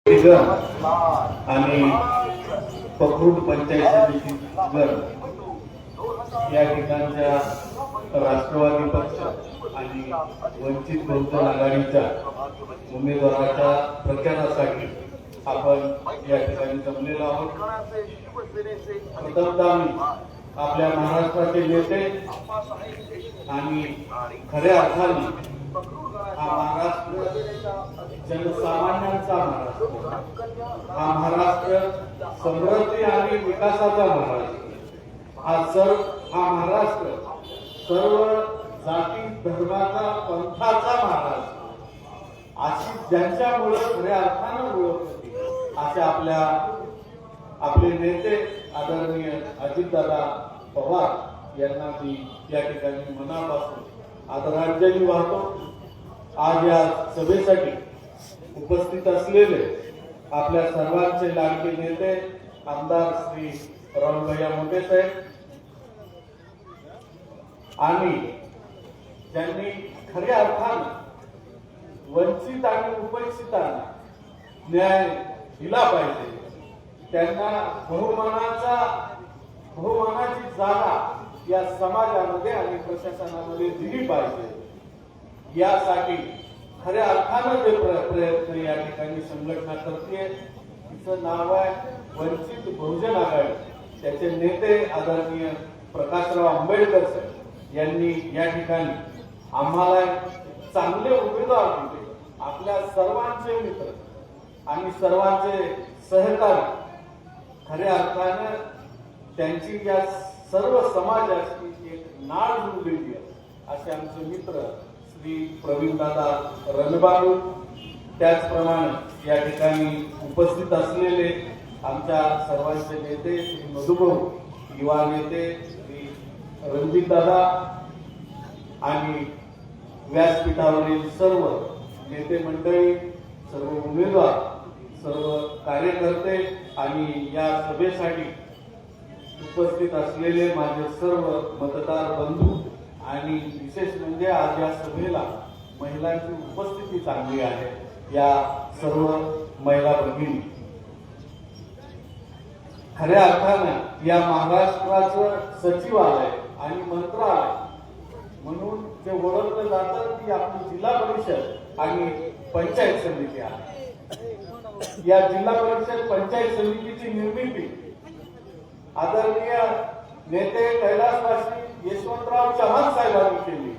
आणि पखरूड पंचायत समितीवर या ठिकाणच्या राष्ट्रवादी पक्ष आणि वंचित बहुजन आघाडीच्या उमेदवाराच्या प्रचारासाठी आपण या ठिकाणी जमलेलो आहोत। प्रथमतः मी आपल्या महाराष्ट्राचे नेते आणि खऱ्या अर्थाने हा महाराष्ट्र जनसामान्यांचा महाराष्ट्र, हा महाराष्ट्र समृद्धी आणि विकासाचा महाराष्ट्र, हा महाराष्ट्र सर्व जाती धर्माचा पंथाचा महाराष्ट्र अशी ज्यांच्यामुळे खऱ्या अर्थानं ओळख होती असे आपले नेते आदरणीय अजितदादा पवार यांना मी या ठिकाणी मनापासून आदरांजली वाहतो। आज या सभेसाठी उपस्थित असलेले आपल्या सर्वांचे लाडके नेते आमदार श्री राहुलभैया मोठे साहेब आणि ज्यांनी खऱ्या अर्थानं वंचित आणि उपेक्षितांना न्याय दिला पाहिजे, त्यांना बहुमानाची जागा या समाजामध्ये आणि प्रशासनामध्ये दिली पाहिजे, यासाठी खऱ्या अर्थानं जे प्रयत्न या ठिकाणी संघटना करते तिचं नाव आहे वंचित बहुजन आघाडी। त्याचे नेते आदरणीय प्रकाशराव आंबेडकर साहेब यांनी या ठिकाणी आम्हाला चांगले उमेदवार दिले, आपल्या सर्वांचे मित्र आणि सर्वांचे सहकारी, खऱ्या अर्थानं त्यांची या सर्व समाजाची एक नाळ जुळलेली आहे असे आमचे मित्र श्री प्रवीणदादा रणबाबू, त्याचप्रमाणे या ठिकाणी उपस्थित असलेले आमच्या सर्वांचे नेते श्री मधुभाऊ, युवा नेते श्री रणजितदादा आणि व्यासपीठावरील सर्व नेते मंडळी, सर्व उमेदवार, सर्व कार्यकर्ते आणि या सभेसाठी उपस्थित असलेले माझे सर्व मतदार बंधू आणि विशेष म्हणजे आज या सभेला महिलांची उपस्थिती चांगली आहे, या सर्व महिला भगिनी, खऱ्या अर्थानं या महाराष्ट्राचं सचिवालय आणि मंत्रालय म्हणून जे ओळखलं जातं ती आपली जिल्हा परिषद आणि पंचायत समिती आहे। या जिल्हा परिषद पंचायत समितीची निर्मिती आदरणीय नेते कैलासवासी यशवंतराव चव्हाण साहेबांनी केली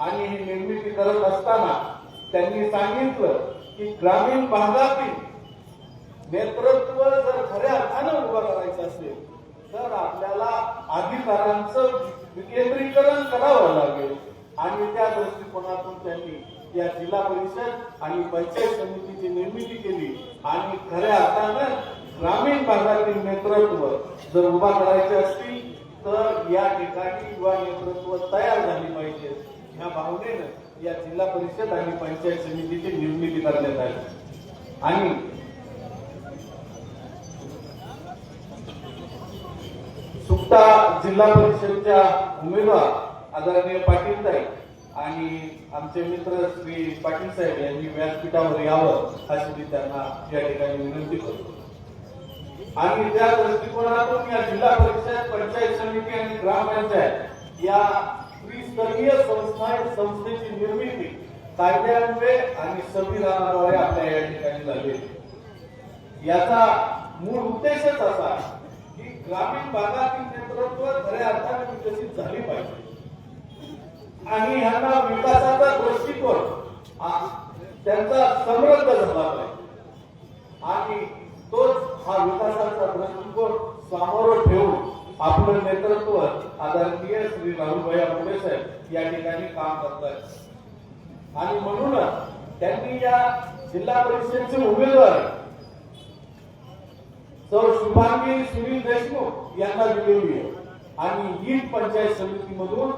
आणि ही निर्मिती करत असताना त्यांनी सांगितलं की ग्रामीण भागातील नेतृत्व जर खऱ्या अर्थानं उभं करायचं असेल तर आपल्याला अधिकारांचं विकेंद्रीकरण करावं लागेल आणि त्या दृष्टिकोनातून त्यांनी या जिल्हा परिषद आणि पंचायत समितीची निर्मिती केली आणि खऱ्या अर्थानं ग्रामीण भागातील नेतृत्व जर उभा करायचे असतील तर या ठिकाणी युवा नेतृत्व तयार झाली पाहिजे, ह्या भावनेनं या जिल्हा परिषद आणि पंचायत समितीची निर्मिती करण्यात आली। आणि सुप्ता जिल्हा परिषदच्या उमेदवार आदरणीय पाटील साहेब आणि आमचे मित्र श्री पाटील साहेब यांनी व्यासपीठावर यावं अशी मी त्यांना या ठिकाणी विनंती करतो आणि त्या दृष्टिकोनातून या जिल्हा परिषद, पंचायत समिती आणि ग्रामपंचायत या त्रिस्तरीय संस्थेची निर्मिती कायद्यान्वये आणि संविधानाद्वारे आपल्या या ठिकाणी झाली। याचा मूळ उद्देशच असा की ग्रामीण भागातील नेतृत्व खऱ्या अर्थाने विकसित झाली पाहिजे आणि ह्यांना विकासाचा दृष्टिकोन त्यांचा समृद्ध झाला पाहिजे आणि तोच हा विकासाचा दृष्टिकोन समोर ठेवून आपलं नेतृत्व आदरणीय श्री राहुलभैया मोठे साहेब या ठिकाणी काम करतात आणि म्हणूनच त्यांनी या जिल्हा परिषदेचे उमेदवार सौ शुभांगी सुनील देशमुख यांना दिलेली आहे आणि ही पंचायत समितीमधून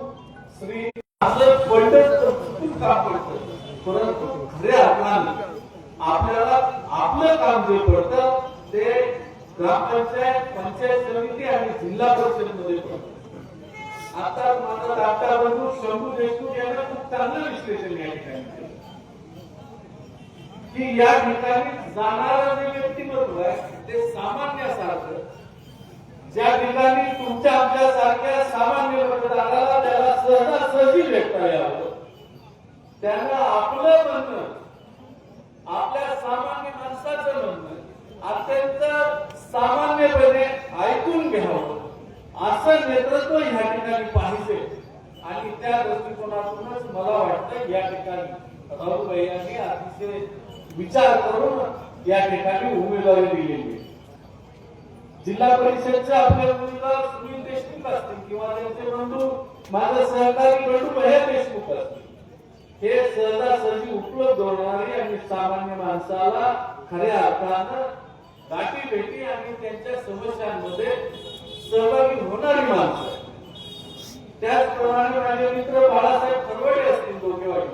श्री काम करतं, परंतु खऱ्या अर्थाने आपल्याला आपलं काम जे पडतं ते ग्रामपंचायत, पंचायत समिती आणि जिल्हा परिषद मध्ये पडतं। आता माझा धाकटा बंधू शंभू देशमुख यांना खूप चांगलं विश्लेषण या ठिकाणी की या ठिकाणी जाणारं जे ते सामान्यासारखं, ज्या ठिकाणी तुमच्या आमच्या सारख्या सामान्य मतदाराला त्याला सहजासहजी भेटता यावं, त्यानं आपलं म्हणणं, आपल्या सामान्य माणसाचं म्हणणं अत्यंत सामान्यपणे ऐकून घ्यावं, असं नेतृत्व या ठिकाणी पाहिजे. आणि त्या दृष्टिकोनातूनच मला वाटतं या ठिकाणी राहुलभाई यांनी अतिशय विचार करून या ठिकाणी उमेदवारी दिलेली. जिल्हा परिषदचे आपले उमेदवार सुनील देशमुख असतील किंवा त्यांचे बंधू माझे सहकारी बंधू भैया देशमुख असतील, हे सहजासहजी उपलब्ध होणारे आणि सामान्य माणसाला खऱ्या अर्थानं गाठी भेटी आणि त्यांच्या समस्यांमध्ये सहभागी होणारी माणसं. त्याचप्रमाणे माझे मित्र बाळासाहेब खरवडे असतील डोकेवाडी,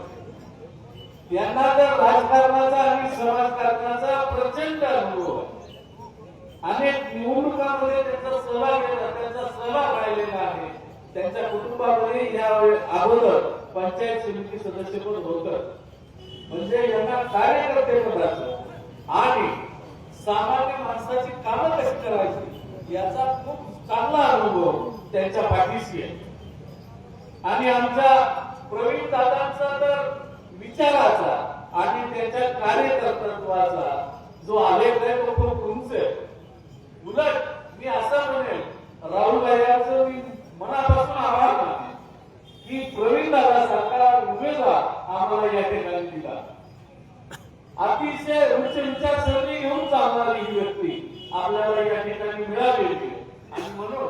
यांना तर राजकारणाचा आणि समाजकारणाचा प्रचंड अनुभव आहे. अनेक निवडणुकांमध्ये त्यांचा सहभाग राहिलेला आहे. त्यांच्या कुटुंबामध्ये या अगोदर पंचायत समिती सदस्यपद होतं. म्हणजे यांना कार्यकर्ते पदाचं आणि सामान्य माणसाची कामं कशी करायची याचा खूप चांगला अनुभव त्यांच्या पाठीशी आहे. आणि आमच्या प्रवीण दादांचा तर विचाराचा आणि त्यांच्या कार्यकर्तृत्वाचा जो आलेख आहे तो खूप उंच आहे. उलट मी असं म्हणेल, राहुलभाई यांचं मी मनापासून आभार मानेन की प्रवीण दादा सारखा उमेदवार आम्हाला या ठिकाणी दिला. अतिशय उच्च विचारसरणी घेऊन चालणारी ही व्यक्ती आपल्याला या ठिकाणी मिळालेली. आणि म्हणून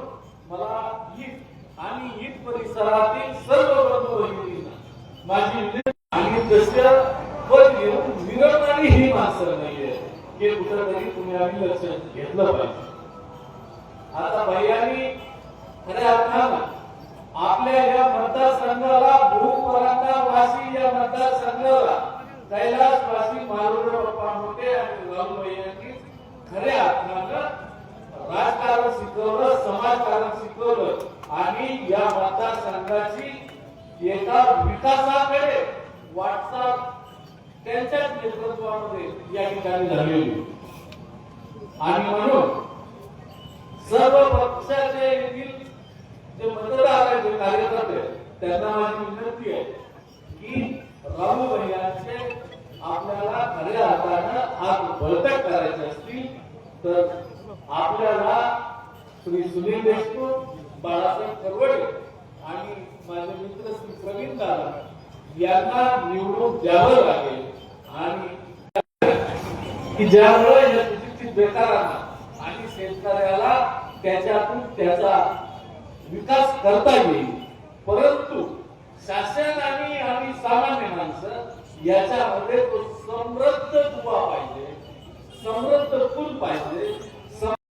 मला ईद आणि ईद परिसरातील सर्व बंधू भगिनींना माझी विनंती, आणि जसं पद घेऊन विरळणारी ही माणसं नाहीये, हे कुठंतरी तुम्ही आम्ही लक्ष घेतलं पाहिजे. आता भैयांनी खऱ्या अर्थानं आपल्या या मतदारसंघाला, भूपरांना वासी या मतदारसंघाला कैलासवासी मारुती बाप्पा मोठे आणि राहुलभाई यांनी खऱ्या अर्थानं राजकारण शिकवलं, समाजकारण शिकवलं आणि या मतदारसंघाची एका विकासाकडे वाटचाल त्यांच्याच नेतृत्वामध्ये या ठिकाणी झालेली. आणि म्हणून सर्व पक्षाचे येथील जे मतदार आहेत, जे कार्यकर्ते, त्यांना माझी विनंती आहे की राहुलभाई यांचे आपल्याला खऱ्या अर्थानं हात बळकट करायचे असतील तर आपल्याला श्री सुनील देशमुख, बाळासाहेब खरवडे आणि माझे मित्र श्री प्रवीण दादा यांना निवडून द्यावं लागेल. आणि की ज्यामुळे या सुशिक्षित बेकारांना आणि शेतकऱ्याला त्याच्यातून त्याचा विकास करता येईल. परंतु शासन आणि सामान्य माणसं याच्यामध्ये तो समृद्ध दुवा पाहिजे, समृद्ध फुल पाहिजे.